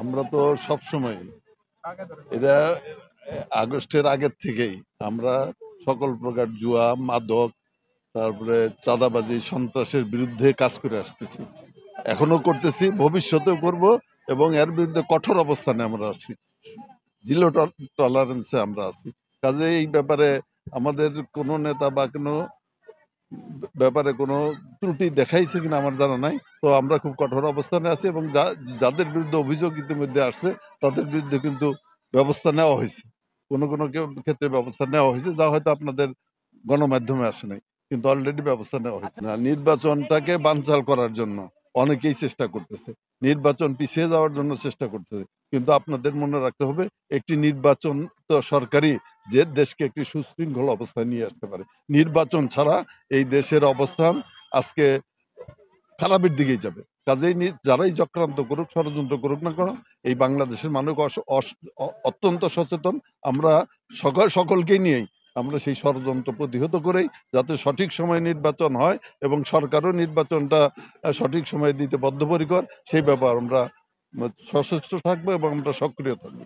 আমরা তো সবসময় এটা আগস্টের আগের থেকেই আমরা সকল প্রকার জুয়া, মাদক, তারপরে চাঁদাবাজি, সন্ত্রাসের বিরুদ্ধে কাজ করে আসতেছি, এখনো করতেছি, ভবিষ্যতেও করব এবং এর বিরুদ্ধে কঠোর অবস্থানে আমরা আছি, জিরো টলারেন্সে আমরা আছি। কাজে এই ব্যাপারে আমাদের কোনো নেতা বা কোনো ব্যাপারে কোনো ত্রুটি দেখাইছে কিনা আমার জানা নাই। তো আমরা খুব কঠোর অবস্থানে আছি এবং যাদের বিরুদ্ধে অভিযোগ ইতিমধ্যে আসছে তাদের বিরুদ্ধে কিন্তু ব্যবস্থা নেওয়া হয়েছে। কোনো কোনো ক্ষেত্রে ব্যবস্থা নেওয়া হয়েছে যা হয়তো আপনাদের গণমাধ্যমে আসে নাই, কিন্তু অলরেডি ব্যবস্থা নেওয়া হয়েছে। না, নির্বাচনটাকে বানচাল করার জন্য অনেকেই চেষ্টা করতেছে, নির্বাচন পিছিয়ে যাওয়ার জন্য চেষ্টা করতেছে, কিন্তু আপনাদের মনে রাখতে হবে একটি নির্বাচন তো সরকারি যে দেশকে একটি সুশৃঙ্খল অবস্থায় নিয়ে আসতে পারে। নির্বাচন ছাড়া এই দেশের অবস্থান আজকে খারাপের দিকেই যাবে। কাজেই যারাই চক্রান্ত করুক, ষড়যন্ত্র করুক না কেন, এই বাংলাদেশের মানুষ অত্যন্ত সচেতন। আমরা সকলকেই নিয়েই আমরা সেই ষড়যন্ত্র প্রতিহত করেই যাতে সঠিক সময়ে নির্বাচন হয় এবং সরকারও নির্বাচনটা সঠিক সময়ে দিতে বদ্ধপরিকর, সেই ব্যাপার আমরা সচেষ্ট থাকবো এবং আমরা সক্রিয় থাকবো।